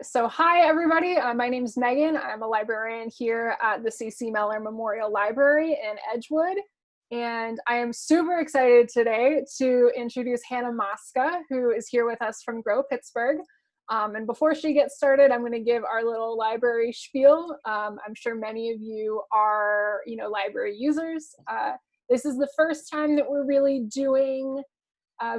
So hi everybody, my name is Megan. I'm a librarian here at the C.C. Mellor Memorial Library in Edgewood. And I am super excited today to introduce Hannah Mosca, who is here with us from Grow Pittsburgh. And before she gets started, I'm going to give our little library spiel. I'm sure many of you are, library users. This is the first time that we're really doing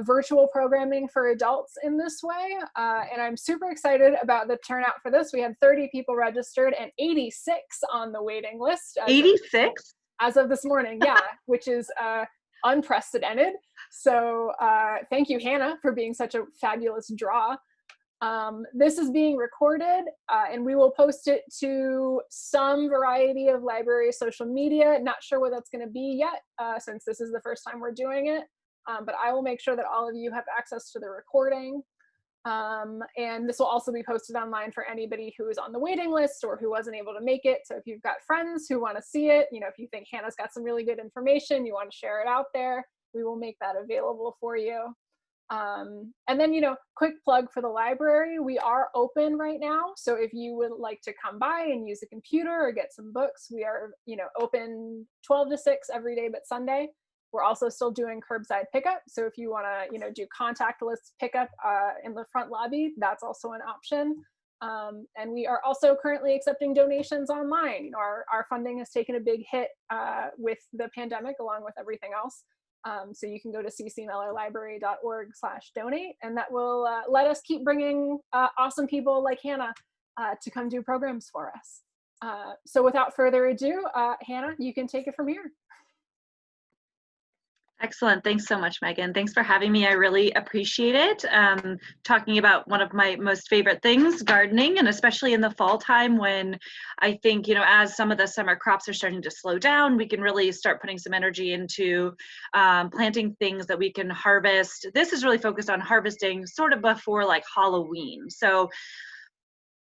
virtual programming for adults in this way. And I'm super excited about the turnout for this. We had 30 people registered and 86 on the waiting list. 86? As of this morning, yeah, which is unprecedented. So thank you, Hannah, for being such a fabulous draw. This is being recorded and we will post it to some variety of library social media. Not sure what that's going to be yet, since this is the first time we're doing it. But I will make sure that all of you have access to the recording. And this will also be posted online for anybody who is on the waiting list or who wasn't able to make it. So if you've got friends who want to see it, if you think Hannah's got some really good information, you want to share it out there, we will make that available for you. And then, quick plug for the library. We are open right now. So if you would like to come by and use a computer or get some books, we are, open 12 to 6 every day but Sunday. We're also still doing curbside pickup. So if you want to, do contactless pickup in the front lobby, that's also an option. And we are also currently accepting donations online. Our funding has taken a big hit with the pandemic, along with everything else. So you can go to ccmellorlibrary.org/donate, and that will let us keep bringing awesome people like Hannah to come do programs for us. So without further ado, Hannah, you can take it from here. Excellent. Thanks so much, Megan. Thanks for having me. I really appreciate it. Talking about one of my most favorite things, gardening, and especially in the fall time when I think, as some of the summer crops are starting to slow down, we can really start putting some energy into planting things that we can harvest. This is really focused on harvesting sort of before like Halloween. So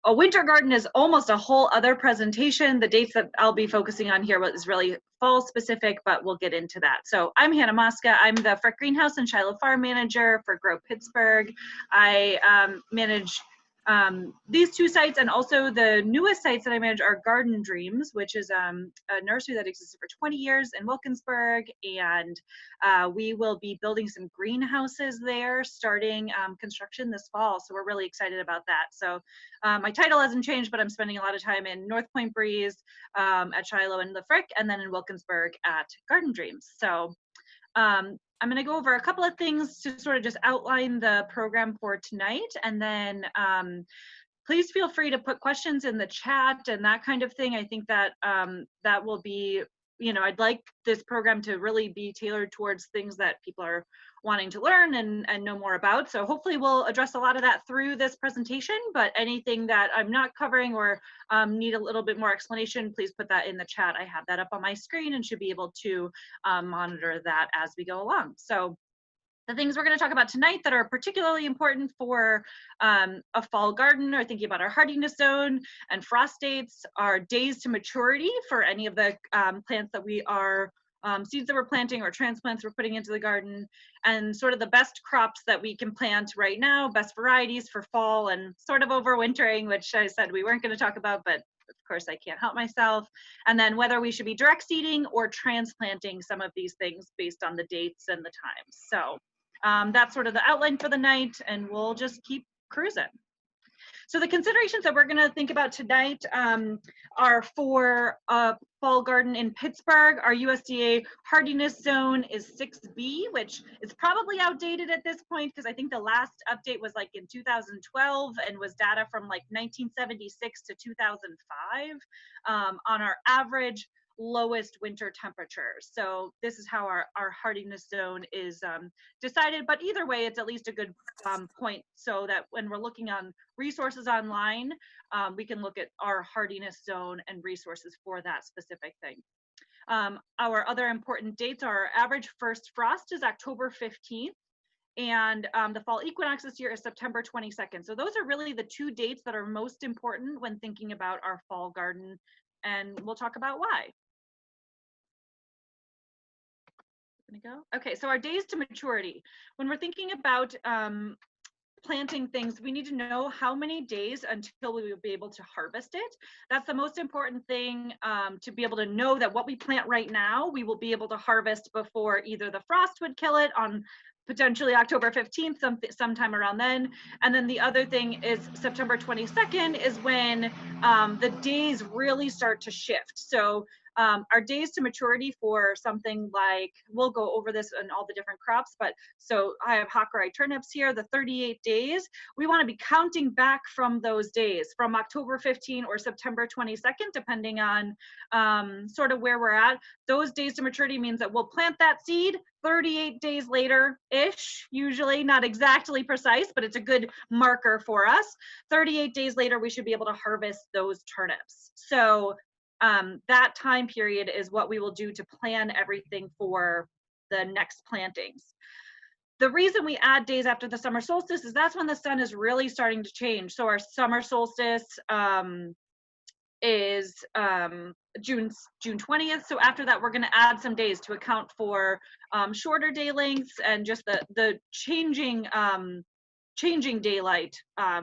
a winter garden is almost a whole other presentation. The dates that I'll be focusing on here is really fall specific, but we'll get into that. So I'm Hannah Mosca. I'm the Frick Greenhouse and Shiloh Farm Manager for Grow Pittsburgh. I manage these two sites, and also the newest sites that I manage are Garden Dreams, which is a nursery that existed for 20 years in Wilkinsburg, and we will be building some greenhouses there, starting construction this fall. So we're really excited about that. So my title hasn't changed, but I'm spending a lot of time in North Point Breeze, at Shiloh and the Frick, and then in Wilkinsburg at Garden Dreams. So I'm going to go over a couple of things to sort of just outline the program for tonight, and then please feel free to put questions in the chat and that kind of thing. I think that that will be, I'd like this program to really be tailored towards things that people are wanting to learn and know more about. So hopefully we'll address a lot of that through this presentation, but anything that I'm not covering or need a little bit more explanation, please put that in the chat. I have that up on my screen and should be able to monitor that as we go along. So the things we're going to talk about tonight that are particularly important for a fall garden, or thinking about our hardiness zone and frost dates, are days to maturity for any of the plants that we are seeds that we're planting or transplants we're putting into the garden, and sort of the best crops that we can plant right now, best varieties for fall and sort of overwintering, which I said we weren't going to talk about, but of course I can't help myself. And then whether we should be direct seeding or transplanting some of these things based on the dates and the times. So that's sort of the outline for the night, and we'll just keep cruising. So the considerations that we're going to think about tonight are for a fall garden in Pittsburgh. Our USDA hardiness zone is 6B, which is probably outdated at this point because I think the last update was like in 2012 and was data from like 1976 to 2005 on our average lowest winter temperatures. So this is how our hardiness zone is decided, but either way, it's at least a good point so that when we're looking on resources online, we can look at our hardiness zone and resources for that specific thing. Our other important dates are our average first frost is October 15th, and the fall equinox this year is September 22nd. So those are really the two dates that are most important when thinking about our fall garden, and we'll talk about why. Okay, so our days to maturity. When we're thinking about planting things, we need to know how many days until we will be able to harvest it. That's the most important thing, to be able to know that what we plant right now, we will be able to harvest before either the frost would kill it on potentially October 15th, sometime around then. And then the other thing is September 22nd is when the days really start to shift. So our days to maturity for something like, we'll go over this in all the different crops, but so I have Hakurei turnips here, the 38 days, we want to be counting back from those days, from October 15 or September 22nd, depending on sort of where we're at. Those days to maturity means that we'll plant that seed 38 days later-ish, usually, not exactly precise, but it's a good marker for us. 38 days later, we should be able to harvest those turnips. So that time period is what we will do to plan everything for the next plantings. The reason we add days after the summer solstice is that's when the sun is really starting to change. So our summer solstice is June 20th. So after that, we're going to add some days to account for shorter day lengths and just the changing daylight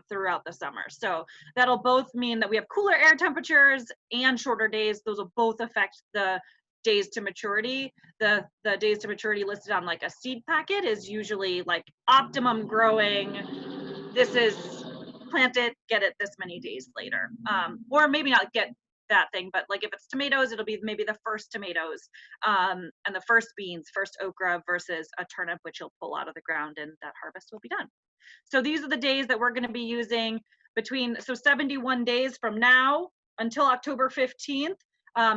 throughout the summer. So that'll both mean that we have cooler air temperatures and shorter days. Those will both affect the days to maturity. The days to maturity listed on like a seed packet is usually like optimum growing. This is plant it, get it this many days later. Or maybe not get that thing, but like if it's tomatoes, it'll be maybe the first tomatoes and the first beans, first okra versus a turnip, which you'll pull out of the ground and that harvest will be done. So these are the days that we're going to be using between, so 71 days from now until October 15th.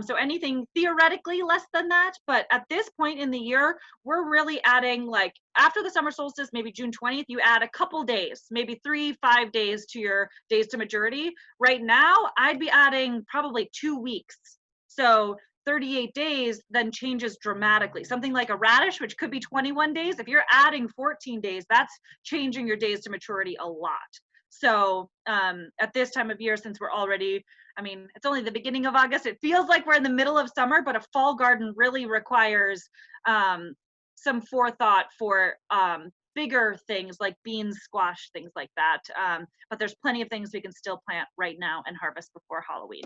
So anything theoretically less than that, but at this point in the year, we're really adding, like after the summer solstice, maybe June 20th, you add a couple days, maybe 3-5 days to your days to maturity. Right now, I'd be adding probably 2 weeks. So 38 days then changes dramatically. Something like a radish, which could be 21 days, if you're adding 14 days, that's changing your days to maturity a lot. So at this time of year, since we're already, I mean, it's only the beginning of August, it feels like we're in the middle of summer, but a fall garden really requires some forethought for bigger things like beans, squash, things like that. But there's plenty of things we can still plant right now and harvest before Halloween.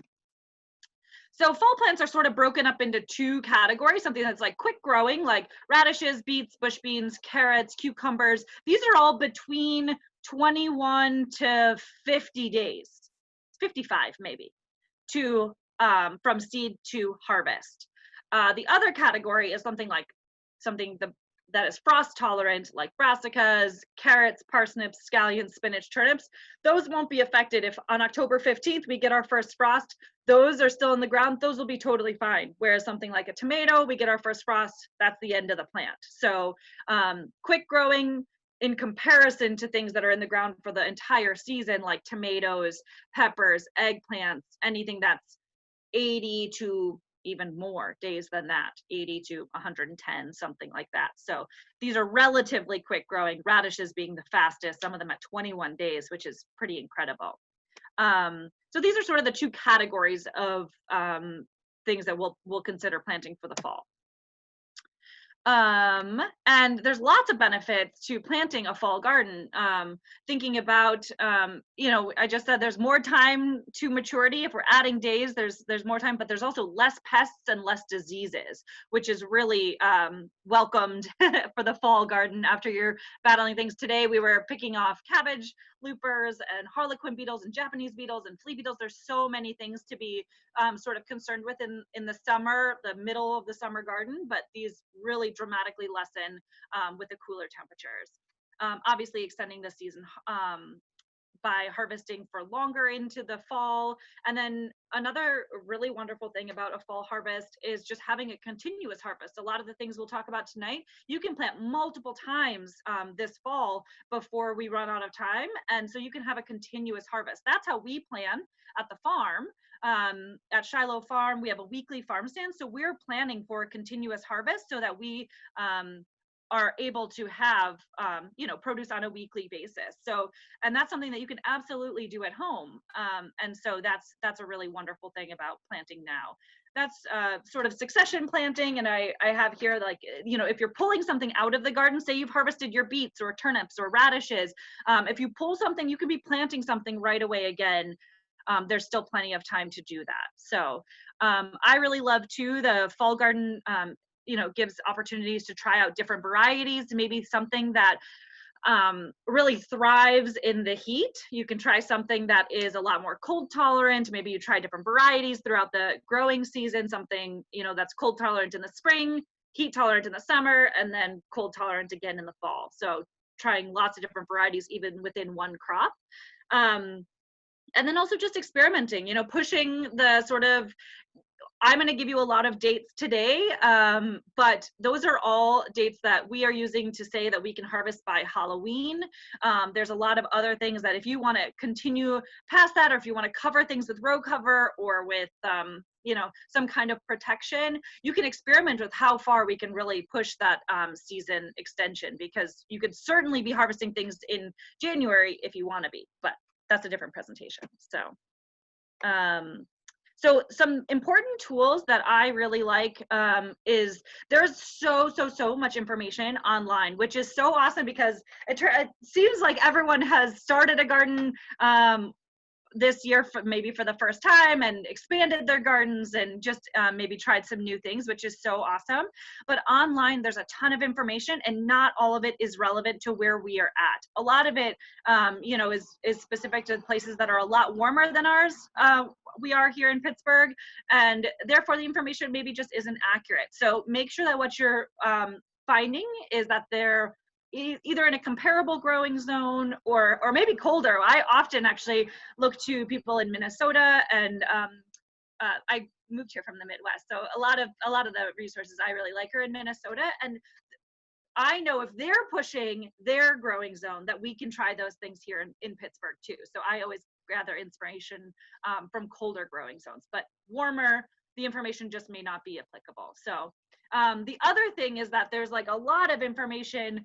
So fall plants are sort of broken up into 2 categories, something that's like quick growing, like radishes, beets, bush beans, carrots, cucumbers. These are all between 21 to 50 days, 55 maybe, to from seed to harvest. The other category is something that is frost tolerant, like brassicas, carrots, parsnips, scallions, spinach, turnips. Those won't be affected if on October 15th we get our first frost. Those are still in the ground. Those will be totally fine. Whereas something like a tomato, we get our first frost, that's the end of the plant. So quick growing in comparison to things that are in the ground for the entire season, like tomatoes, peppers, eggplants, anything that's 80 to even more days than that, 80 to 110, something like that. So these are relatively quick growing, radishes being the fastest, some of them at 21 days, which is pretty incredible. So these are sort of the 2 categories of things that we'll consider planting for the fall. And there's lots of benefits to planting a fall garden. Thinking about, I just said there's more time to maturity. If we're adding days, there's more time, but there's also less pests and less diseases, which is really welcomed for the fall garden after you're battling things. Today we were picking off cabbage loopers and harlequin beetles and Japanese beetles and flea beetles. There's so many things to be sort of concerned with in the summer, the middle of the summer garden, but these really dramatically lessen with the cooler temperatures. Obviously extending the season by harvesting for longer into the fall. And then another really wonderful thing about a fall harvest is just having a continuous harvest. A lot of the things we'll talk about tonight, you can plant multiple times this fall before we run out of time. And so you can have a continuous harvest. That's how we plan at the farm. At Shiloh Farm, we have a weekly farm stand. So we're planning for a continuous harvest so that we are able to have, you know, produce on a weekly basis. So, and that's something that you can absolutely do at home. And so that's a really wonderful thing about planting now. That's sort of succession planting. And I have here, like, you know, if you're pulling something out of the garden, say you've harvested your beets or turnips or radishes, if you pull something, you can be planting something right away again. There's still plenty of time to do that. So I really love too, the fall garden, you know, gives opportunities to try out different varieties, maybe something that really thrives in the heat. You can try something that is a lot more cold tolerant. Maybe you try different varieties throughout the growing season, something, you know, that's cold tolerant in the spring, heat tolerant in the summer, and then cold tolerant again in the fall. So trying lots of different varieties even within one crop. And then also just experimenting, you know, pushing the sort of, I'm going to give you a lot of dates today, but those are all dates that we are using to say that we can harvest by Halloween. There's a lot of other things that if you want to continue past that, or if you want to cover things with row cover or with, you know, some kind of protection, you can experiment with how far we can really push that season extension, because you could certainly be harvesting things in January if you want to be, but that's a different presentation. So some important tools that I really like is there's so much information online, which is so awesome, because it seems like everyone has started a garden this year, maybe for the first time, and expanded their gardens and just maybe tried some new things, which is so awesome. But online, there's a ton of information, and not all of it is relevant to where we are at. A lot of it, you know, is specific to places that are a lot warmer than ours. We are here in Pittsburgh, and therefore the information maybe just isn't accurate. So make sure that what you're finding is that they're either in a comparable growing zone or maybe colder. I often actually look to people in Minnesota, and I moved here from the Midwest, so a lot of the resources I really like are in Minnesota, and I know if they're pushing their growing zone that we can try those things here in Pittsburgh too. So I always gather inspiration from colder growing zones, but warmer, the information just may not be applicable. So the other thing is that there's like a lot of information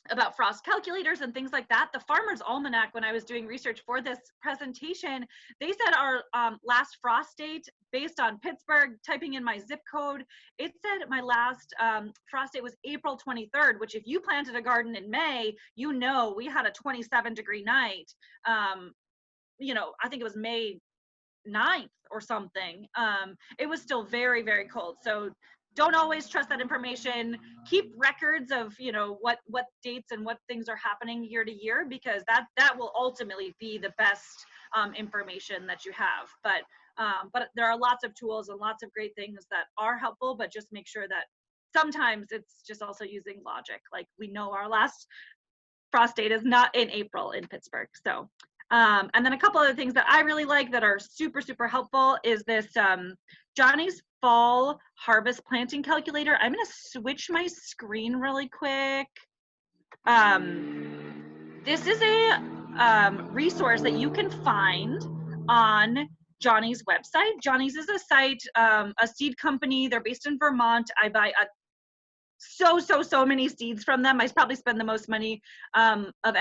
about frost calculators and things like that. The Farmer's Almanac, when I was doing research for this presentation, they said our last frost date, based on Pittsburgh, typing in my zip code, it said my last frost date was April 23rd, which if you planted a garden in May, you know we had a 27-degree night. You know, I think it was May 9th or something. It was still very cold. So don't always trust that information. Keep records of, you know, what dates and what things are happening year to year, because that will ultimately be the best information that you have. But there are lots of tools and lots of great things that are helpful, but just make sure that sometimes it's just also using logic. Like, we know our last frost date is not in April in Pittsburgh. So and then a couple other things that I really like that are super helpful is this Johnny's Fall Harvest Planting Calculator. I'm going to switch my screen really quick. This is a resource that you can find on Johnny's website. Johnny's is a site, a seed company. They're based in Vermont. I buy so many seeds from them. I probably spend the most money of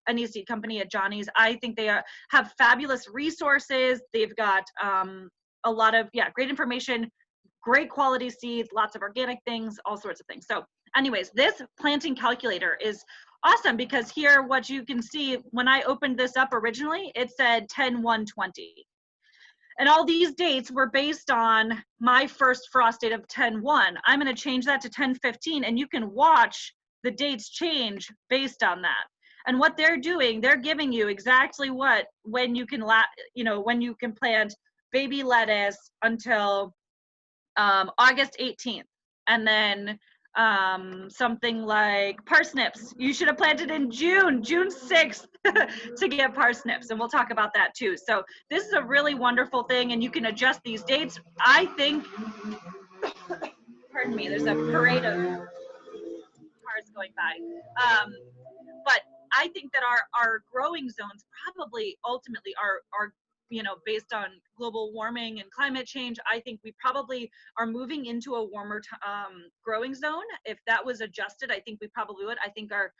any seed company at Johnny's. I think they have fabulous resources. They've got a lot of great information, great quality seeds, lots of organic things, all sorts of things. So anyways, this planting calculator is awesome, because here what you can see, when I opened this up originally, it said 10/1/20. And all these dates were based on my first frost date of 10/1. I'm going to change that to 10/15, and you can watch the dates change based on that. And what they're doing, they're giving you exactly when you can plant baby lettuce until August 18th. And then something like parsnips, you should have planted in June 6th to get parsnips. And we'll talk about that too. So this is a really wonderful thing, and you can adjust these dates. I think, pardon me, there's a parade of cars going by. But I think that our growing zones probably ultimately are based on global warming and climate change, I think we probably are moving into a warmer growing zone. If that was adjusted, I think we probably would. I think our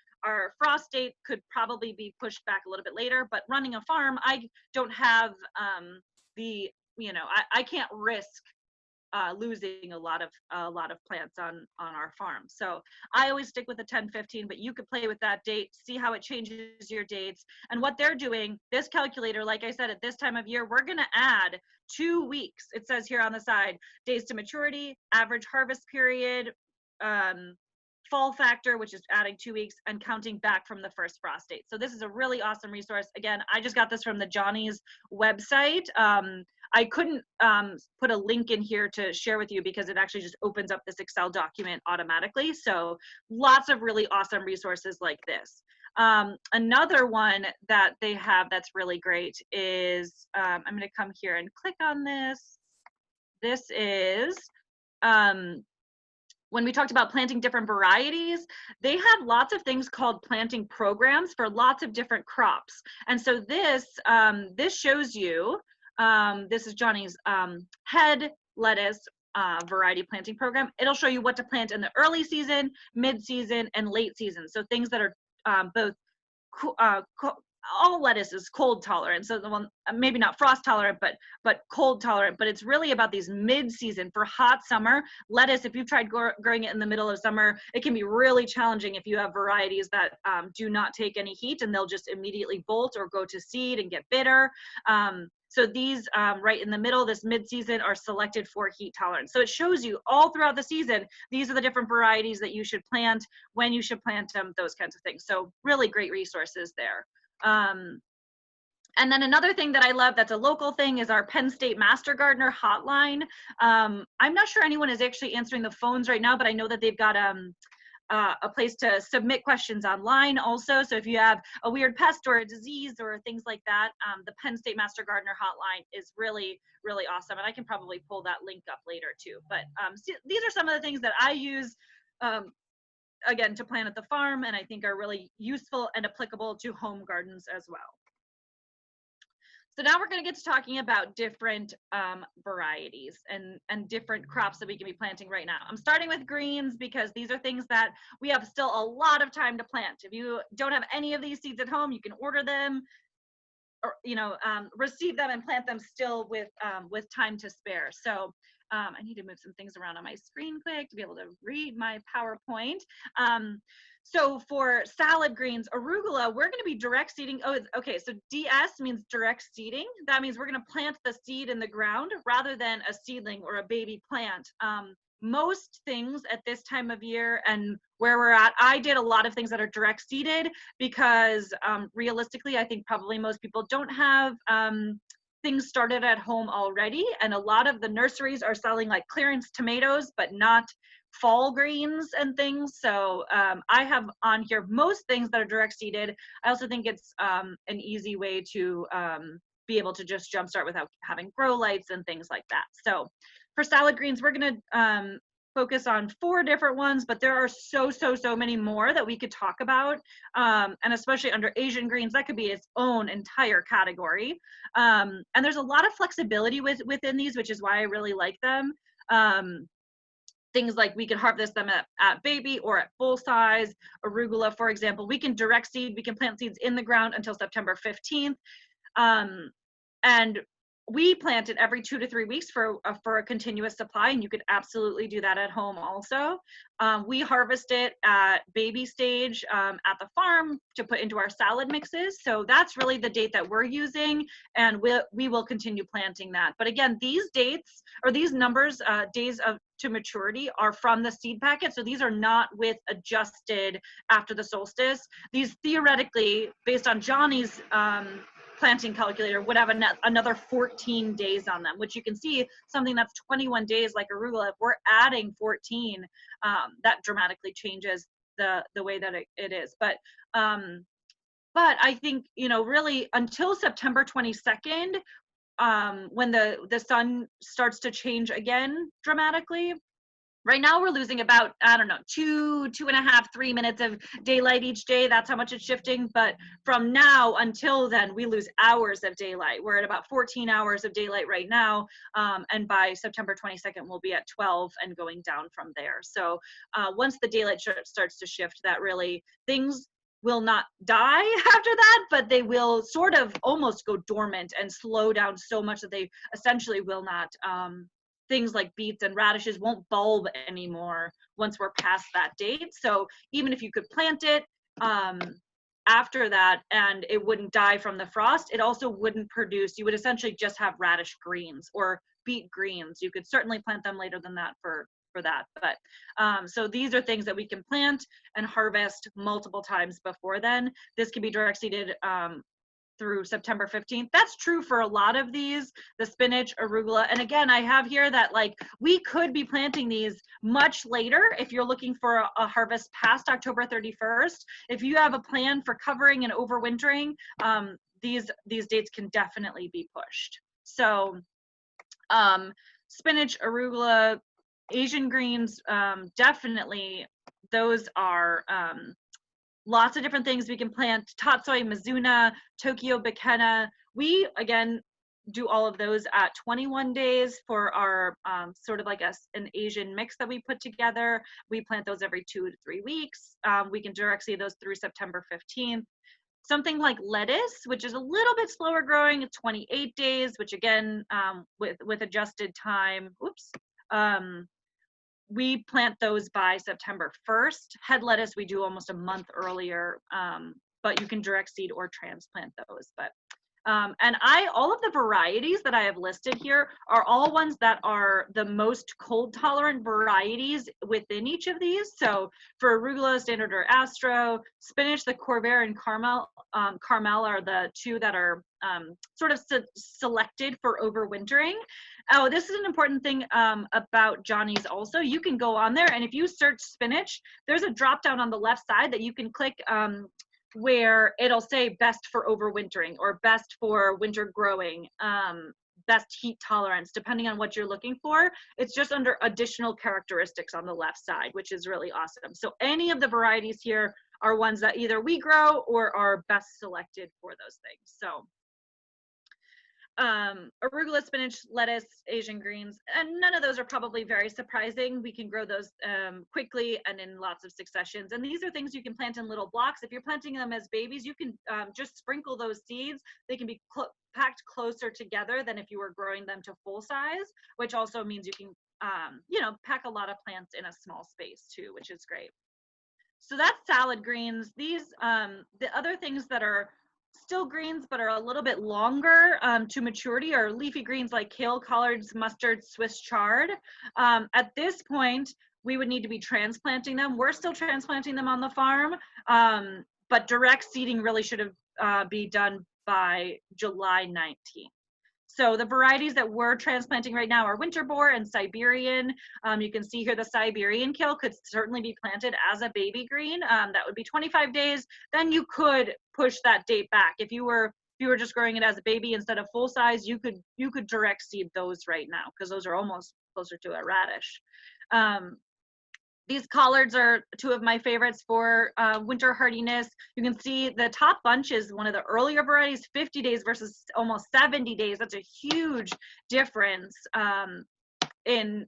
frost date could probably be pushed back a little bit later, but running a farm, I don't have I can't risk losing a lot of plants on our farm. So I always stick with the 10-15, but you could play with that date, see how it changes your dates. And what they're doing, this calculator, like I said, at this time of year, we're going to add 2 weeks. It says here on the side, days to maturity, average harvest period, fall factor, which is adding 2 weeks, and counting back from the first frost date. So this is a really awesome resource. Again, I just got this from the Johnny's website. I couldn't put a link in here to share with you because it actually just opens up this Excel document automatically. So lots of really awesome resources like this. Another one that they have that's really great is, I'm going to come here and click on this. This is, when we talked about planting different varieties, they have lots of things called planting programs for lots of different crops. And so this shows you, this is Johnny's head lettuce variety planting program. It'll show you what to plant in the early season, mid-season, and late season. So things that are both all lettuce is cold tolerant. So the one, maybe not frost tolerant, but cold tolerant. But it's really about these mid-season for hot summer lettuce. If you've tried growing it in the middle of summer, it can be really challenging if you have varieties that do not take any heat, and they'll just immediately bolt or go to seed and get bitter. So these right in the middle, this mid-season, are selected for heat tolerance. So it shows you all throughout the season, these are the different varieties that you should plant, when you should plant them, those kinds of things. So really great resources there. And then another thing that I love that's a local thing is our Penn State Master Gardener hotline. I'm not sure anyone is actually answering the phones right now, but I know that they've got a place to submit questions online also. So if you have a weird pest or a disease or things like that, the Penn State Master Gardener hotline is really, really awesome. And I can probably pull that link up later too. But these are some of the things that I use again, to plant at the farm, and I think are really useful and applicable to home gardens as well. So now we're going to get to talking about different varieties and different crops that we can be planting right now. I'm starting with greens because these are things that we have still a lot of time to plant. If you don't have any of these seeds at home, you can order them, or receive them and plant them still with time to spare. So I need to move some things around on my screen quick to be able to read my PowerPoint. So for salad greens, arugula, we're going to be direct seeding. Oh, okay. So DS means direct seeding. That means we're going to plant the seed in the ground rather than a seedling or a baby plant. Most things at this time of year and where we're at, I did a lot of things that are direct seeded because realistically, I think probably most people don't have things started at home already. And a lot of the nurseries are selling like clearance tomatoes, but not fall greens and things. So I have on here most things that are direct seeded. I also think it's an easy way to be able to just jumpstart without having grow lights and things like that. So for salad greens, we're going to focus on 4 different ones, but there are so many more that we could talk about. And especially under Asian greens, that could be its own entire category. And there's a lot of flexibility within these, which is why I really like them. Things like we can harvest them at baby or at full size. Arugula, for example, we can direct seed, we can plant seeds in the ground until September 15th. And we plant it every 2 to 3 weeks for a continuous supply, and you could absolutely do that at home also. We harvest it at baby stage at the farm to put into our salad mixes. So that's really the date that we're using, and we will continue planting that. But again, these dates or these numbers, days to maturity, are from the seed packet. So these are not with adjusted after the solstice. These theoretically, based on Johnny's planting calculator, would have another 14 days on them, which you can see something that's 21 days like arugula. If we're adding 14, that dramatically changes the way that it is. But I think, really until September 22nd, when the sun starts to change again dramatically, Right now we're losing about, I don't know, 2.5, 3 minutes of daylight each day. That's how much it's shifting. But from now until then, we lose hours of daylight. We're at about 14 hours of daylight right now. And by September 22nd, we'll be at 12 and going down from there. So once the daylight starts to shift, that really, things will not die after that, but they will sort of almost go dormant and slow down so much that they essentially will not, things like beets and radishes won't bulb anymore once we're past that date. So even if you could plant it after that and it wouldn't die from the frost, it also wouldn't produce, you would essentially just have radish greens or beet greens. You could certainly plant them later than that for that. But so these are things that we can plant and harvest multiple times before then. This can be direct seeded through September 15th. That's true for a lot of these, the spinach, arugula. And again, I have here that like we could be planting these much later if you're looking for a harvest past October 31st. If you have a plan for covering and overwintering, these dates can definitely be pushed. So spinach, arugula, Asian greens, definitely those are lots of different things we can plant. Tatsoi, Mizuna, Tokyo Bekena. We, again, do all of those at 21 days for our sort of like an Asian mix that we put together. We plant those every 2 to 3 weeks. We can direct seed those through September 15th. Something like lettuce, which is a little bit slower growing, at 28 days, which again, with adjusted time, we plant those by September 1st. Head lettuce, we do almost a month earlier, but you can direct seed or transplant those. But and all of the varieties that I have listed here are all ones that are the most cold tolerant varieties within each of these. So for arugula, standard or astro, spinach, the Corvair and Carmel are the two that are sort of selected for overwintering. Oh, this is an important thing about Johnny's also. You can go on there and if you search spinach, there's a drop down on the left side that you can click where it'll say best for overwintering or best for winter growing, best heat tolerance, depending on what you're looking for. It's just under additional characteristics on the left side, which is really awesome. So any of the varieties here are ones that either we grow or are best selected for those things. So arugula, spinach, lettuce, Asian greens, and none of those are probably very surprising. We can grow those quickly and in lots of successions. And these are things you can plant in little blocks. If you're planting them as babies, you can just sprinkle those seeds. They can be packed closer together than if you were growing them to full size, which also means you can, pack a lot of plants in a small space too, which is great. So that's salad greens. These, the other things that are still greens but are a little bit longer to maturity are leafy greens like kale, collards, mustard, Swiss chard. At this point, we would need to be transplanting them. We're still transplanting them on the farm, but direct seeding really should be done by July 19th. So the varieties that we're transplanting right now are winter boar and Siberian. You can see here the Siberian kale could certainly be planted as a baby green. That would be 25 days. Then you could push that date back. If you were just growing it as a baby instead of full size, you could direct seed those right now because those are almost closer to a radish. These collards are two of my favorites for winter hardiness. You can see the top bunch is one of the earlier varieties, 50 days versus almost 70 days. That's a huge difference in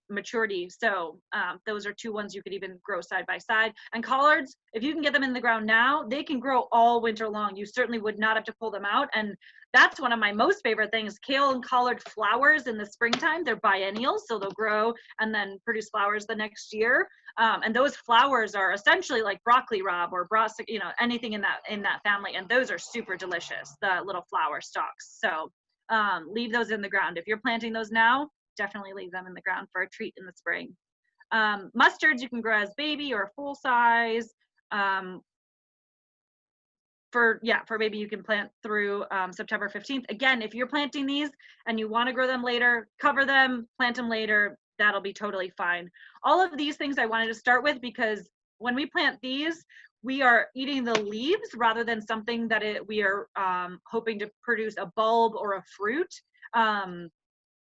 maturity. So those are two ones you could even grow side by side. And collards, if you can get them in the ground now, they can grow all winter long. You certainly would not have to pull them out. And that's one of my most favorite things. Kale and collard flowers in the springtime, they're biennials, so they'll grow and then produce flowers the next year. And those flowers are essentially like broccoli rabe or brassica, anything in that family. And those are super delicious, the little flower stalks. So leave those in the ground. If you're planting those now, definitely leave them in the ground for a treat in the spring. Mustards you can grow as baby or full size. For baby you can plant through September 15th. Again, if you're planting these and you want to grow them later, cover them, plant them later, that'll be totally fine. All of these things I wanted to start with because when we plant these, we are eating the leaves rather than something that we are hoping to produce a bulb or a fruit.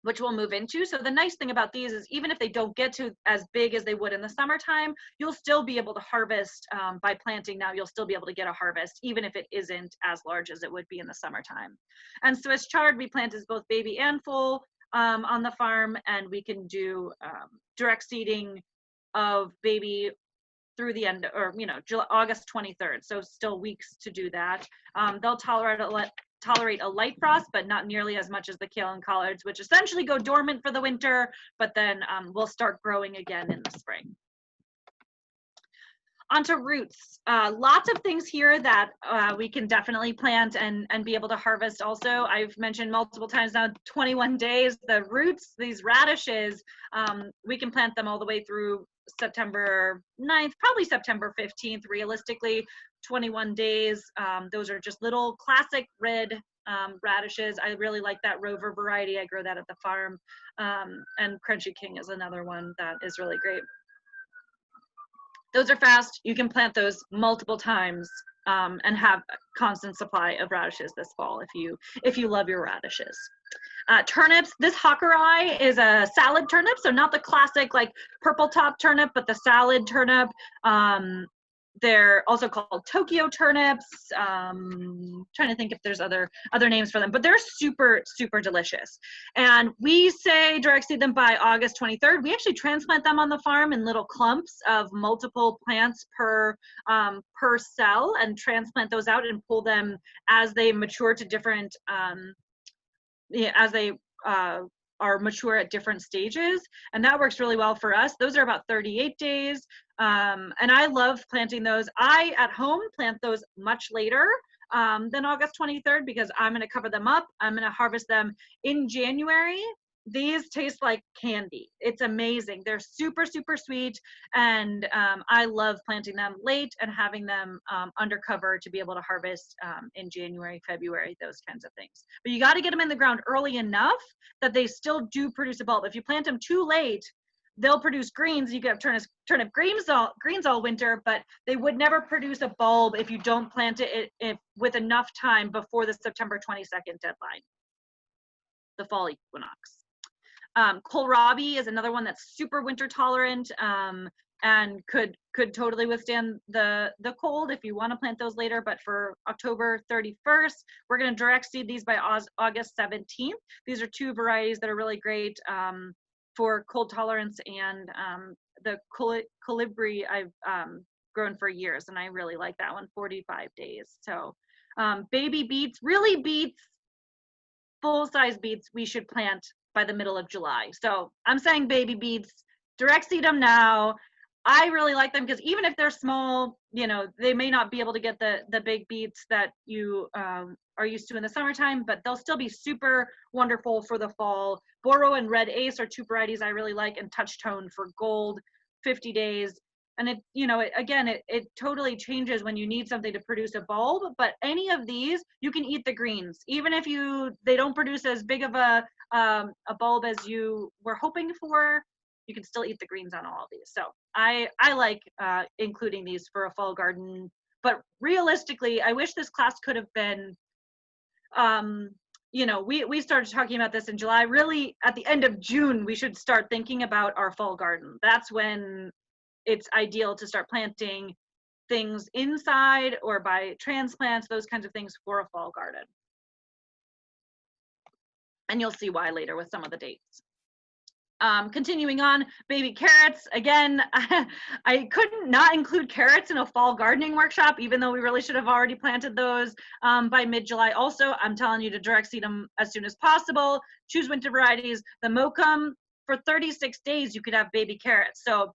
which we'll move into. So the nice thing about these is even if they don't get to as big as they would in the summertime, you'll still be able to harvest by planting now. You'll still be able to get a harvest, even if it isn't as large as it would be in the summertime. And Swiss chard we plant as both baby and full on the farm, and we can do direct seeding of baby through the end, or August 23rd. So still weeks to do that. They'll tolerate a light frost, but not nearly as much as the kale and collards, which essentially go dormant for the winter, but then will start growing again in the spring. Onto roots. Lots of things here that we can definitely plant and be able to harvest also. I've mentioned multiple times now, 21 days. The roots, these radishes, we can plant them all the way through September 9th, probably September 15th, realistically, 21 days. Those are just little classic red radishes. I really like that Rover variety. I grow that at the farm. And Crunchy King is another one that is really great. Those are fast. You can plant those multiple times and have a constant supply of radishes this fall if you love your radishes. Turnips, this Hakurai is a salad turnip, so not the classic like purple top turnip, but the salad turnip. They're also called Tokyo turnips. Trying to think if there's other names for them, but they're super, super delicious. And we say direct seed them by August 23rd. We actually transplant them on the farm in little clumps of multiple plants per cell, and transplant those out and pull them as they mature to different, as they are mature at different stages, and that works really well for us. Those are about 38 days, and I love planting those. I, at home, plant those much later than August 23rd because I'm going to cover them up. I'm going to harvest them in January. These taste like candy. It's amazing. They're super, super sweet, and I love planting them late and having them undercover to be able to harvest in January, February, those kinds of things. But you got to get them in the ground early enough that they still do produce a bulb. If you plant them too late, they'll produce greens. You can have turnip greens all winter, but they would never produce a bulb if you don't plant it with enough time before the September 22nd deadline, the fall equinox. Kohlrabi is another one that's super winter tolerant and could totally withstand the cold if you want to plant those later. But for October 31st, we're going to direct seed these by August 17th. These are two varieties that are really great for cold tolerance, and the colibri I've grown for years, and I really like that one, 45 days. So baby beets, really beets, full-size beets, we should plant by the middle of July. So I'm saying baby beets, direct seed them now. I really like them because even if they're small, they may not be able to get the big beets that you are used to in the summertime, but they'll still be super wonderful for the fall. Boro and Red Ace are two varieties I really like, and Touch Tone for gold, 50 days. And it totully changes when you need something to produce a bulb, but any of these, you can eat the greens. Even if they don't produce as big of a bulb as you were hoping for, you can still eat the greens on all of these. So I like including these for a fall garden, but realistically, I wish this class could have been, we started talking about this in July. Really, at the end of June, we should start thinking about our fall garden. That's when it's ideal to start planting things inside or by transplants, those kinds of things for a fall garden. And you'll see why later with some of the dates. Continuing on, baby carrots. Again, I couldn't not include carrots in a fall gardening workshop, even though we really should have already planted those by mid-July. Also, I'm telling you to direct seed them as soon as possible. Choose winter varieties. The Mokum, for 36 days, you could have baby carrots. So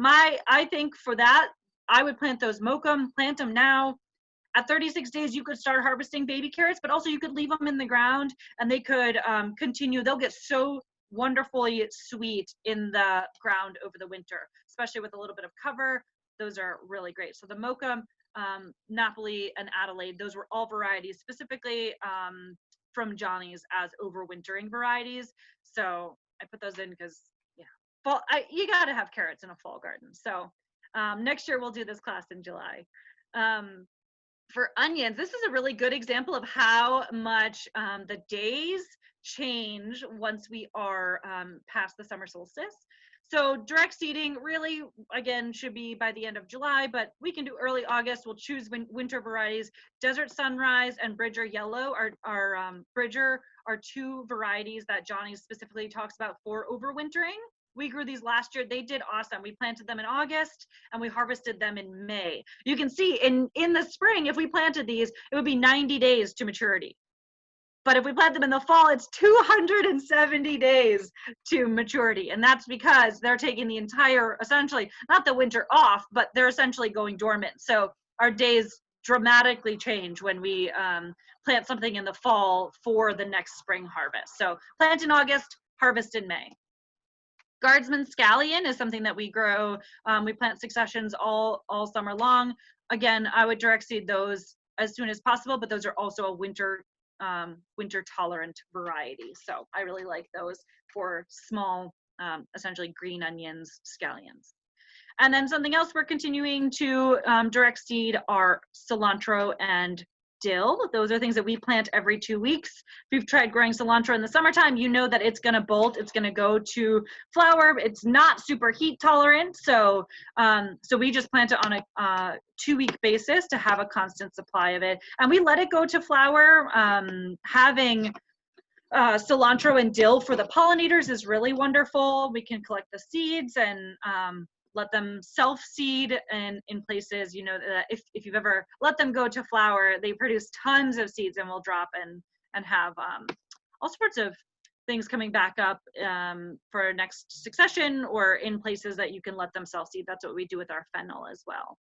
I think for that, I would plant those Mokum, plant them now. At 36 days, you could start harvesting baby carrots, but also you could leave them in the ground and they could continue. They'll get so wonderfully sweet in the ground over the winter, especially with a little bit of cover. Those are really great. So the Mocha, Napoli, and Adelaide, those were all varieties specifically from Johnny's as overwintering varieties. So I put those in because, fall, you got to have carrots in a fall garden. So next year we'll do this class in July. for onions, this is a really good example of how much the days change once we are past the summer solstice. So direct seeding really, again, should be by the end of July, but we can do early August. We'll choose winter varieties. Desert Sunrise and Bridger Yellow Bridger are two varieties that Johnny specifically talks about for overwintering. We grew these last year. They did awesome. We planted them in August and we harvested them in May. You can see in the spring, if we planted these, it would be 90 days to maturity. But if we plant them in the fall, it's 270 days to maturity. And that's because they're taking the entire, essentially, not the winter off, but they're essentially going dormant. So our days dramatically change when we plant something in the fall for the next spring harvest. So plant in August, harvest in May. Guardsman scallion is something that we grow. We plant successions all summer long. Again, I would direct seed those as soon as possible, but those are also a winter tolerant variety. So I really like those for small, essentially green onions, scallions. And then something else we're continuing to direct seed are cilantro and dill. Those are things that we plant every 2 weeks. If you've tried growing cilantro in the summertime, you know that it's going to bolt. It's going to go to flower. It's not super heat tolerant. So we just plant it on a 2-week basis to have a constant supply of it. And we let it go to flower. Having cilantro and dill for the pollinators is really wonderful. We can collect the seeds and let them self-seed in places, you know, that if you've ever let them go to flower, they produce tons of seeds and will drop and have all sorts of things coming back up for next succession, or in places that you can let them self-seed. That's what we do with our fennel as well.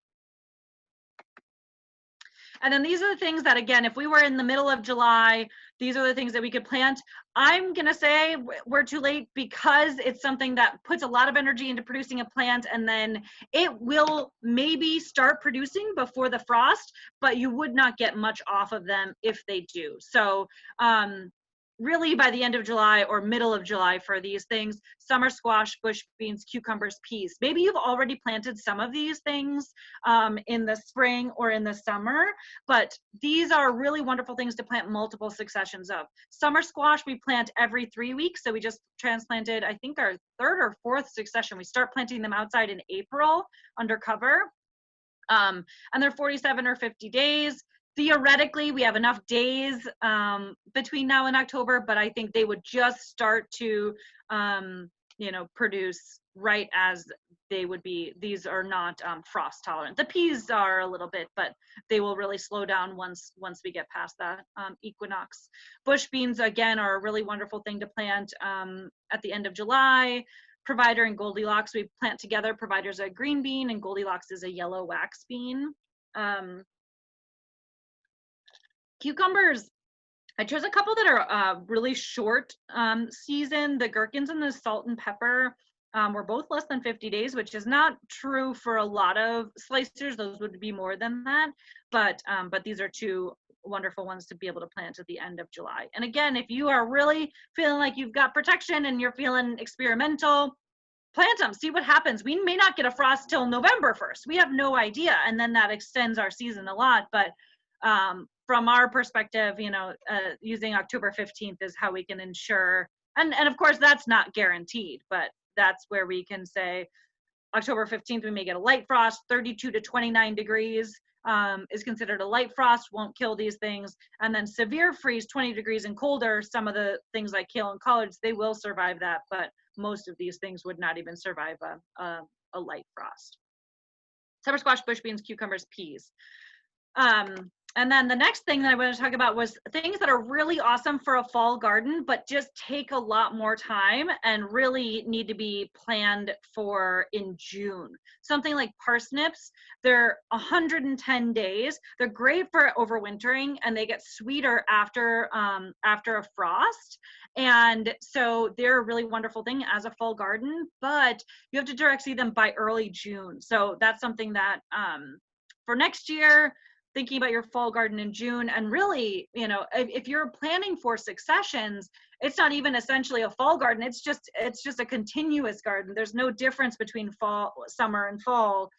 And then these are the things that, again, if we were in the middle of July, these are the things that we could plant. I'm going to say we're too late because it's something that puts a lot of energy into producing a plant, and then it will maybe start producing before the frost, but you would not get much off of them if they do. So really by the end of July or middle of July for these things: summer squash, bush beans, cucumbers, peas. Maybe you've already planted some of these things in the spring or in the summer, but these are really wonderful things to plant multiple successions of. Summer squash we plant every 3 weeks, so we just transplanted, I think, our 3rd or 4th succession. We start planting them outside in April under cover, and they're 47 or 50 days. Theoretically, we have enough days between now and October, but I think they would just start to, produce right as they would be. These are not frost tolerant. The peas are a little bit, but they will really slow down once we get past that equinox. Bush beans, again, are a really wonderful thing to plant at the end of July. Provider and Goldilocks, we plant together. Provider's a green bean and Goldilocks is a yellow wax bean. Cucumbers, I chose a couple that are really short season. The gherkins and the salt and pepper were both less than 50 days, which is not true for a lot of slicers. Those would be more than that, but these are two wonderful ones to be able to plant at the end of July. And again, if you are really feeling like you've got protection and you're feeling experimental, plant them, see what happens. We may not get a frost till November 1st. We have no idea, and then that extends our season a lot, but from our perspective, using October 15th is how we can ensure, and of course that's not guaranteed, but that's where we can say October 15th we may get a light frost. 32 to 29 degrees is considered a light frost, won't kill these things. And then severe freeze, 20 degrees and colder, some of the things like kale and collards, they will survive that, but most of these things would not even survive a light frost. Summer squash, bush beans, cucumbers, peas. And then the next thing that I want to talk about was things that are really awesome for a fall garden, but just take a lot more time and really need to be planned for in June. Something like parsnips, they're 110 days. They're great for overwintering, and they get sweeter after a frost. And so they're a really wonderful thing as a fall garden, but you have to direct seed them by early June. So that's something that for next year, thinking about your fall garden in June. And really, if you're planning for successions, it's not even essentially a fall garden. It's just a continuous garden. There's no difference between fall, summer, and fall.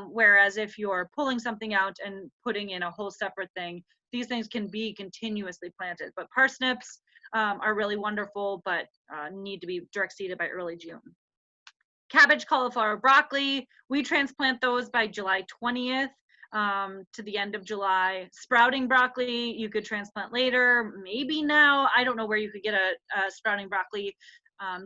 Whereas if you're pulling something out and putting in a whole separate thing, these things can be continuously planted. But parsnips are really wonderful, but need to be direct seeded by early June. Cabbage, cauliflower, broccoli, we transplant those by July 20th to the end of July. Sprouting broccoli, you could transplant later, maybe now. I don't know where you could get a sprouting broccoli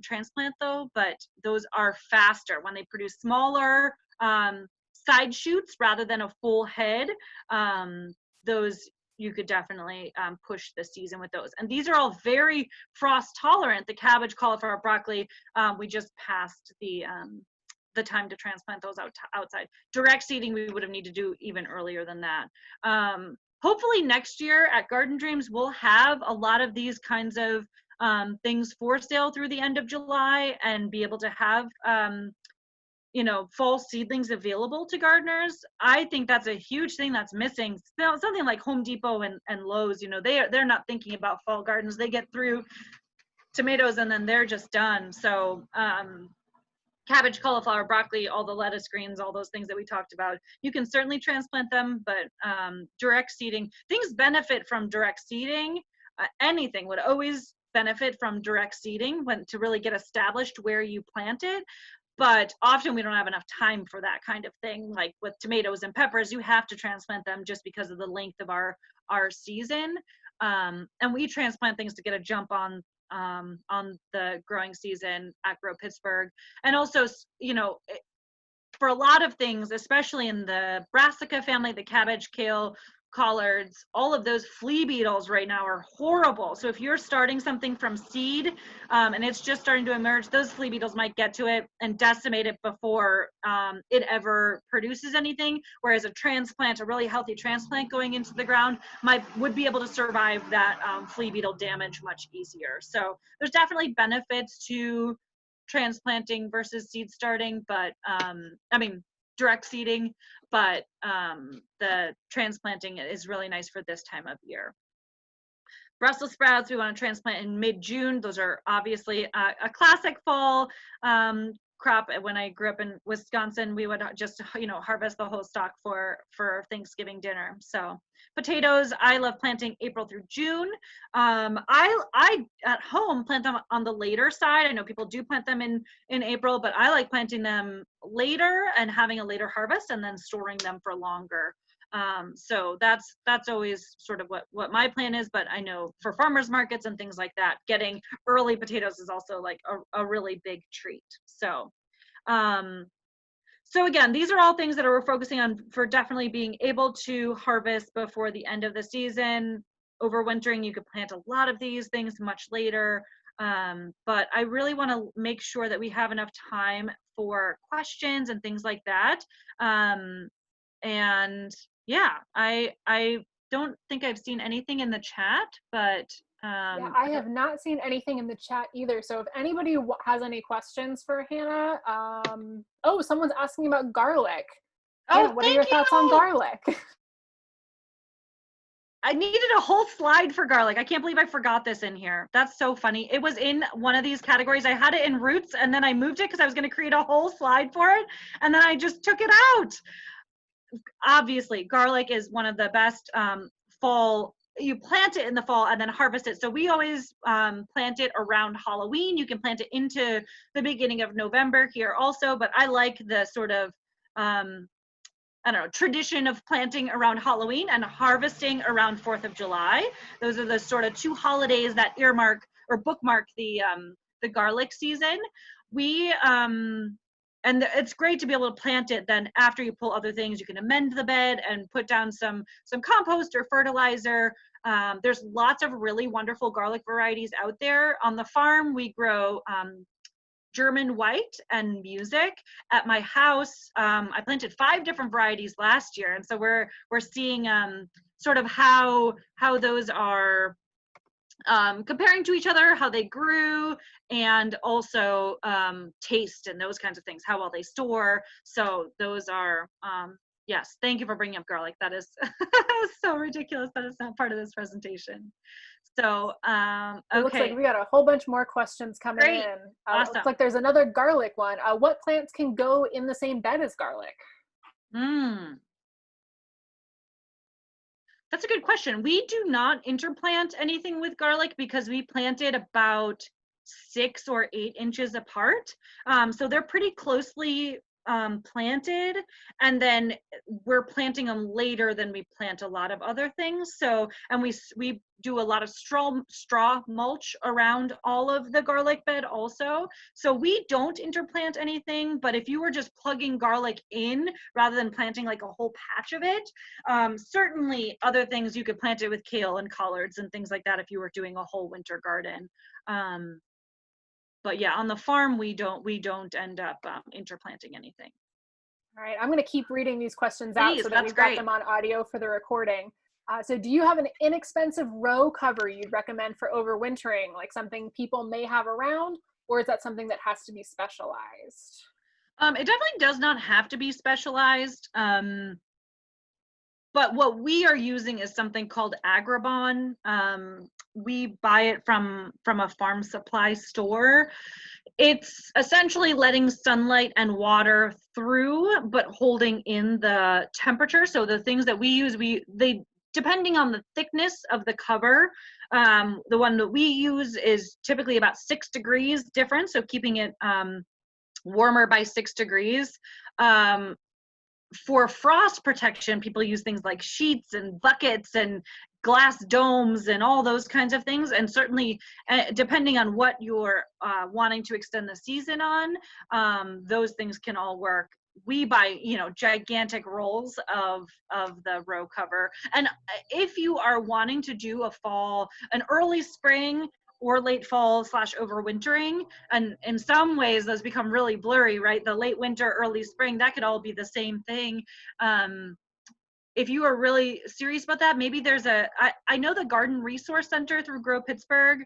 transplant though, but those are faster when they produce smaller side shoots rather than a full head. Those you could definitely push the season with those. And these are all very frost tolerant. The cabbage, cauliflower, broccoli, we just passed the time to transplant those outside. Direct seeding, we would have needed to do even earlier than that. Hopefully next year at Garden Dreams, we'll have a lot of these kinds of things for sale through the end of July and be able to have fall seedlings available to gardeners. I think that's a huge thing that's missing. Something like Home Depot and Lowe's, they're not thinking about fall gardens. They get through tomatoes and then they're just done. So cabbage, cauliflower, broccoli, all the lettuce greens, all those things that we talked about, you can certainly transplant them, but direct seeding, things benefit from direct seeding. Anything would always benefit from direct seeding to really get established where you plant it. But often we don't have enough time for that kind of thing. Like with tomatoes and peppers, you have to transplant them just because of the length of our season. And we transplant things to get a jump on the growing season at Grow Pittsburgh. And also, for a lot of things, especially in the brassica family, the cabbage, kale, collards, all of those flea beetles right now are horrible. So if you're starting something from seed and it's just starting to emerge, those flea beetles might get to it and decimate it before it ever produces anything. Whereas a transplant, a really healthy transplant going into the ground would be able to survive that flea beetle damage much easier. So there's definitely benefits to transplanting versus seed starting, but direct seeding, but the transplanting is really nice for this time of year. Brussels sprouts, we want to transplant in mid-June. Those are obviously a classic fall crop. When I grew up in Wisconsin, we would just harvest the whole stalk for Thanksgiving dinner. So potatoes, I love planting April through June. I at home plant them on the later side. I know people do plant them in April, but I like planting them later and having a later harvest and then storing them for longer. So that's always sort of what my plan is, but I know for farmers markets and things like that, getting early potatoes is also like a really big treat. So again, these are all things that we're focusing on for definitely being able to harvest before the end of the season. Overwintering, you could plant a lot of these things much later. But I really want to make sure that we have enough time for questions and things like that. And yeah, I don't think I've seen anything in the chat, but yeah, I have not seen anything in the chat either. So if anybody has any questions for Hannah, oh, someone's asking about garlic. Oh, Hannah, what are your thoughts on garlic? I needed a whole slide for garlic. I can't believe I forgot this in here. That's so funny. It was in one of these categories. I had it in roots and then I moved it because I was going to create a whole slide for it. And then I just took it out. Obviously, garlic is one of the best fall. You plant it in the fall and then harvest it. So we always plant it around Halloween. You can plant it into the beginning of November here also, but I like the sort of tradition of planting around Halloween and harvesting around 4th of July. Those are the sort of two holidays that earmark or bookmark the garlic season. And it's great to be able to plant it. Then after you pull other things, you can amend the bed and put down some compost or fertilizer. There's lots of really wonderful garlic varieties out there. On the farm, we grow German white and music. At my house, I planted 5 different varieties last year, and so we're seeing sort of how those are comparing to each other, how they grew, and also taste and those kinds of things, how well they store. So those are Yes, thank you for bringing up garlic. That is so ridiculous that it's not part of this presentation. So, It looks like okay, we got a whole bunch more questions coming great, in. Looks awesome. like there's another garlic one. What plants can go in the same bed as garlic? Mm. That's a good question. We do not interplant anything with garlic because we planted about 6 or 8 inches apart. So they're pretty closely planted, and then we're planting them later than we plant a lot of other things. So, and we do a lot of straw mulch around all of the garlic bed also. So we don't interplant anything, but if you were just plugging garlic in rather than planting like a whole patch of it, certainly other things you could plant it with kale and collards and things like that if you were doing a whole winter garden. But yeah, on the farm we don't end up interplanting anything. All right, I'm going to keep reading these questions out Please, so that that's we've got great. them on audio for the recording. So do you have an inexpensive row cover you'd recommend for overwintering, like something people may have around, or is that something that has to be specialized? It definitely does not have to be specialized. But what we are using is something called Agribon. We buy it from a farm supply store. It's essentially letting sunlight and water through, but holding in the temperature. So the things that we use, they depending on the thickness of the cover. The one that we use is typically about 6 degrees difference, so keeping it warmer by 6 degrees. For frost protection, people use things like sheets and buckets and glass domes and all those kinds of things. And certainly, depending on what you're wanting to extend the season on, those things can all work. We buy, gigantic rolls of the row cover. And if you are wanting to do an early spring or late fall / overwintering, and in some ways those become really blurry, right? The late winter, early spring, that could all be the same thing. If you are really serious about that, maybe I know the Garden Resource Center through Grow Pittsburgh.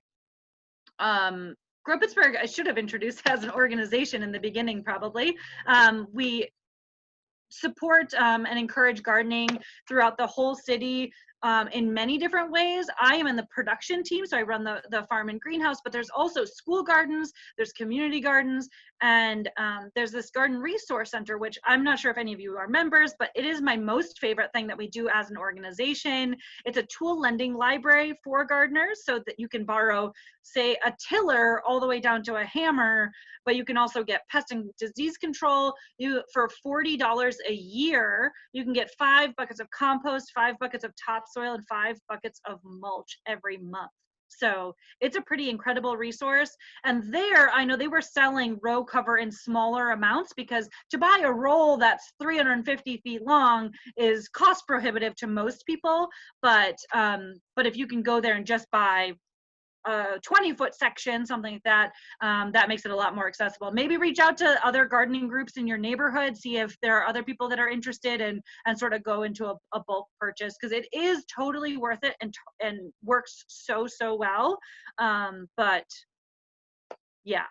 Grow Pittsburgh, I should have introduced as an organization in the beginning, probably. We support and encourage gardening throughout the whole city in many different ways. I am in the production team, so I run the farm and greenhouse, but there's also school gardens, there's community gardens, and there's this garden resource center, which I'm not sure if any of you are members, but it is my most favorite thing that we do as an organization. It's a tool lending library for gardeners so that you can borrow, say, a tiller all the way down to a hammer, but you can also get pest and disease control. For $40 a year, you can get 5 buckets of compost, 5 buckets of topsoil, and 5 buckets of mulch every month. So it's a pretty incredible resource. And there, I know they were selling row cover in smaller amounts because to buy a roll that's 350 feet long is cost prohibitive to most people. But if you can go there and just buy a 20-foot section, something like that, that makes it a lot more accessible. Maybe reach out to other gardening groups in your neighborhood, see if there are other people that are interested, and sort of go into a bulk purchase, because it is totally worth it and works so well. But yeah,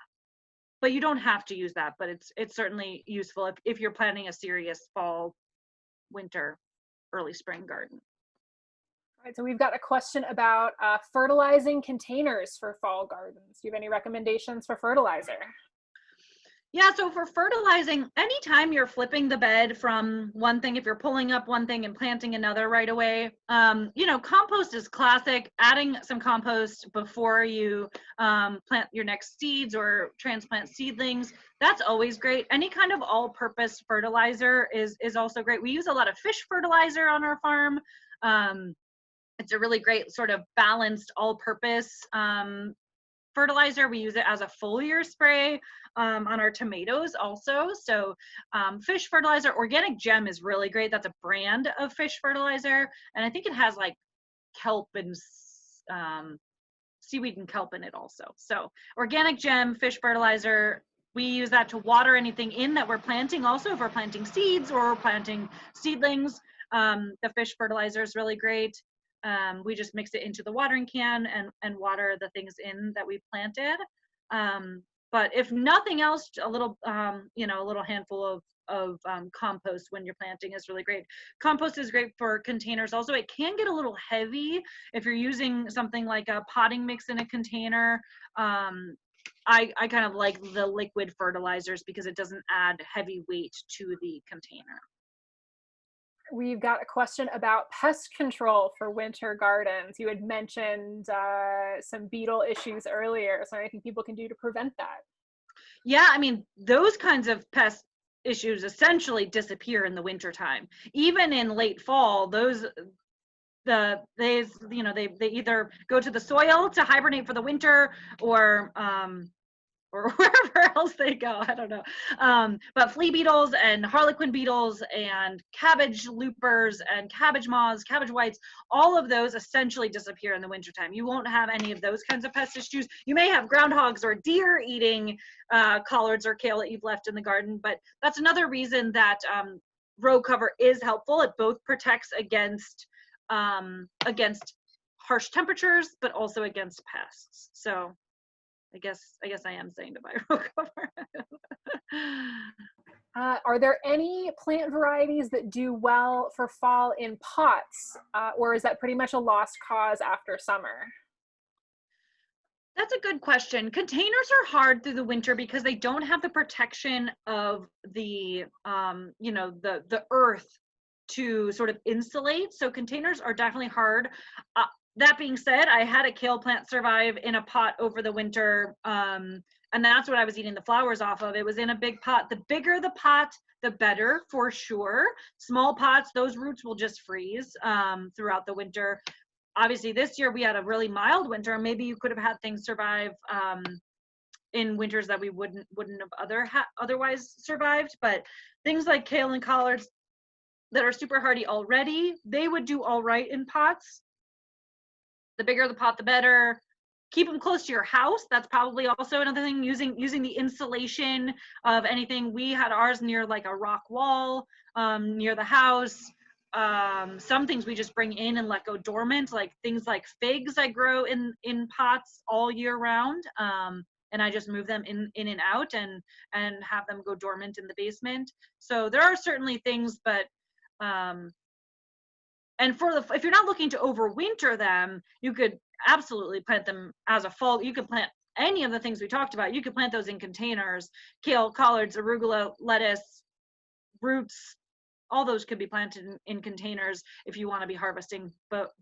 but you don't have to use that, but it's certainly useful if you're planning a serious fall, winter, early spring garden. All right, so we've got a question about fertilizing containers for fall gardens. Do you have any recommendations for fertilizer? Yeah, so for fertilizing, anytime you're flipping the bed from one thing, if you're pulling up one thing and planting another right away, compost is classic. Adding some compost before you plant your next seeds or transplant seedlings, that's always great. Any kind of all-purpose fertilizer is also great. We use a lot of fish fertilizer on our farm. It's a really great sort of balanced all-purpose fertilizer. We use it as a foliar spray on our tomatoes also. So fish fertilizer, organic gem is really great. That's a brand of fish fertilizer. And I think it has like kelp and seaweed and kelp in it also. So organic gem, fish fertilizer, we use that to water anything in that we're planting. Also, if we're planting seeds or we're planting seedlings, the fish fertilizer is really great. We just mix it into the watering can and water the things in that we planted. But if nothing else, a little, you know, a little handful of compost when you're planting is really great. Compost is great for containers. Also, it can get a little heavy if you're using something like a potting mix in a container. I kind of like the liquid fertilizers because it doesn't add heavy weight to the container. We've got a question about pest control for winter gardens. You had mentioned some beetle issues earlier. Is there anything people can do to prevent that? Yeah, I mean, those kinds of pest issues essentially disappear in the wintertime. Even in late fall, they you know they either go to the soil to hibernate for the winter, or wherever else they go. I don't know. But flea beetles and harlequin beetles and cabbage loopers and cabbage moths, cabbage whites, all of those essentially disappear in the wintertime. You won't have any of those kinds of pest issues. You may have groundhogs or deer eating collards or kale that you've left in the garden, but that's another reason that row cover is helpful. It both protects against harsh temperatures, but also against pests. So I guess I am saying to buy row cover. Are there any plant varieties that do well for fall in pots, or is that pretty much a lost cause after summer? That's a good question. Containers are hard through the winter because they don't have the protection of the you know, the earth to sort of insulate. So containers are definitely hard. That being said, I had a kale plant survive in a pot over the winter, and that's what I was eating the flowers off of. It was in a big pot. The bigger the pot, the better, for sure. Small pots, those roots will just freeze throughout the winter. Obviously, this year we had a really mild winter. Maybe you could have had things survive in winters that we wouldn't have otherwise survived. But things like kale and collards that are super hardy already, they would do all right in pots. The bigger the pot, the better. Keep them close to your house. That's probably also another thing, using the insulation of anything. We had ours near like a rock wall near the house. Some things we just bring in and let go dormant, like things like figs I grow in pots all year round. And I just move them in and out and have them go dormant in the basement. So there are certainly things, but and if you're not looking to overwinter them, you could absolutely plant them as a fall. You could plant any of the things we talked about. You could plant those in containers. Kale, collards, arugula, lettuce, roots, all those could be planted in containers if you want to be harvesting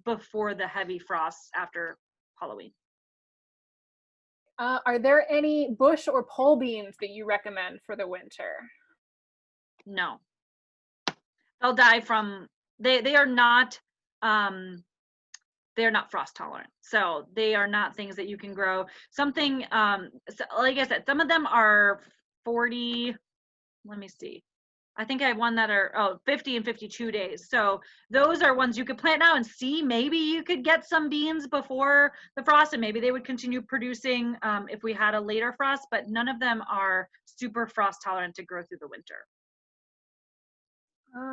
before the heavy frosts after Halloween. Are there any bush or pole beans that you recommend for the winter? No. They'll die from, they are not frost tolerant, so they are not things that you can grow. Something so like I said, some of them are 40, let me see, I think I have one that are 50 and 52 days. So those are ones you could plant now and see, maybe you could get some beans before the frost, and maybe they would continue producing if we had a later frost, but none of them are super frost tolerant to grow through the winter.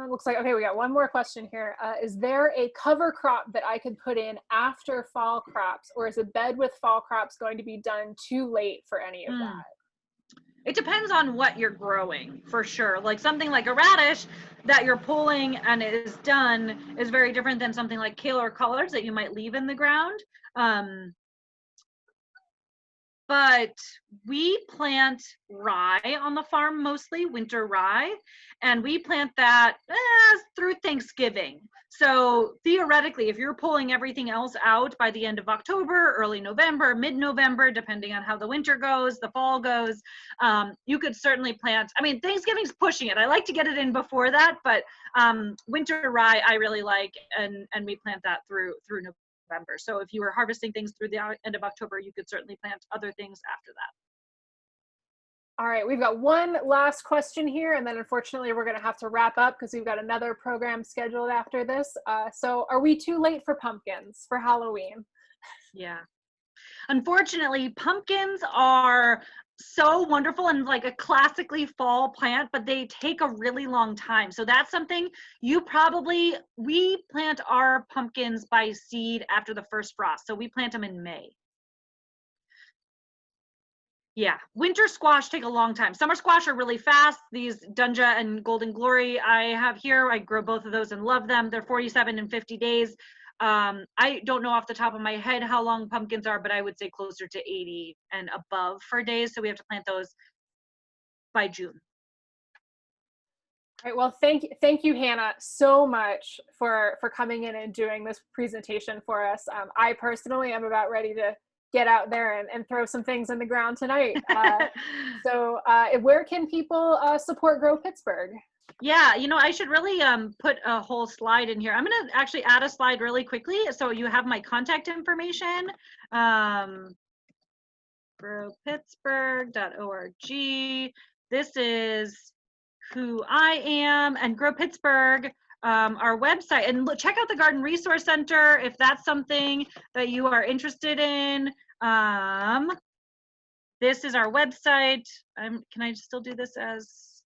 Looks like, okay, we got one more question here. Is there a cover crop that I could put in after fall crops, or is a bed with fall crops going to be done too late for any of that? It depends on what you're growing, for sure. Like something like a radish that you're pulling and it is done is very different than something like kale or collards that you might leave in the ground. But we plant rye on the farm, mostly winter rye, and we plant that through Thanksgiving. So theoretically, if you're pulling everything else out by the end of October, early November, mid-November, depending on how the winter goes, the fall goes, you could certainly plant. I mean, Thanksgiving's pushing it. I like to get it in before that, but winter rye I really like, and we plant that through November. So if you were harvesting things through the end of October, you could certainly plant other things after that. All right, we've got one last question here, and then unfortunately we're going to have to wrap up because we've got another program scheduled after this. So are we too late for pumpkins for Halloween? Yeah. Unfortunately, pumpkins are so wonderful and like a classically fall plant, but they take a really long time. So that's something we plant our pumpkins by seed after the first frost. So we plant them in May. Yeah, winter squash take a long time. Summer squash are really fast. These Dunja and Golden Glory I have here, I grow both of those and love them. They're 47 and 50 days. I don't know off the top of my head how long pumpkins are, but I would say closer to 80 and above for days. So we have to plant those by June. All right, well, thank you, Hannah, so much for coming in and doing this presentation for us. I personally am about ready to get out there and throw some things in the ground tonight. So where can people support Grow Pittsburgh? Yeah, you know, I should really put a whole slide in here. I'm going to actually add a slide really quickly so you have my contact information. growpittsburgh.org. This is who I am, and Grow Pittsburgh, our website. And check out the Garden Resource Center if that's something that you are interested in. This is our website. Can I still do this as,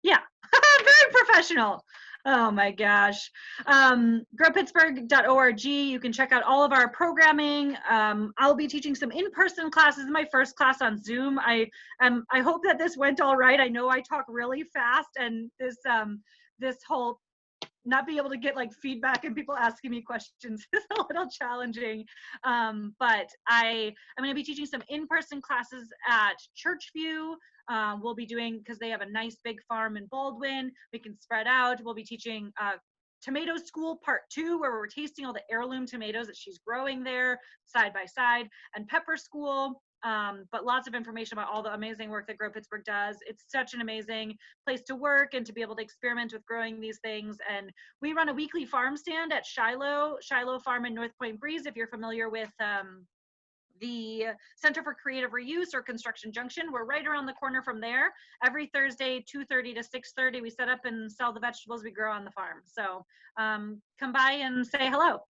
yeah, very professional. Oh my gosh. Growpittsburgh.org. You can check out all of our programming. I'll be teaching some in-person classes. My first class on Zoom. I hope that this went all right. I know I talk really fast, and this whole not be able to get like feedback and people asking me questions is a little challenging. But I'm going to be teaching some in-person classes at Churchview. We'll be doing, because they have a nice big farm in Baldwin, we can spread out. We'll be teaching Tomato School Part 2, where we're tasting all the heirloom tomatoes that she's growing there side by side, and Pepper School. But lots of information about all the amazing work that Grow Pittsburgh does. It's such an amazing place to work and to be able to experiment with growing these things. And we run a weekly farm stand at Shiloh Farm in North Point Breeze. If you're familiar with the Center for Creative Reuse or Construction Junction, we're right around the corner from there. Every Thursday, 2:30 to 6:30, we set up and sell the vegetables we grow on the farm. So come by and say hello.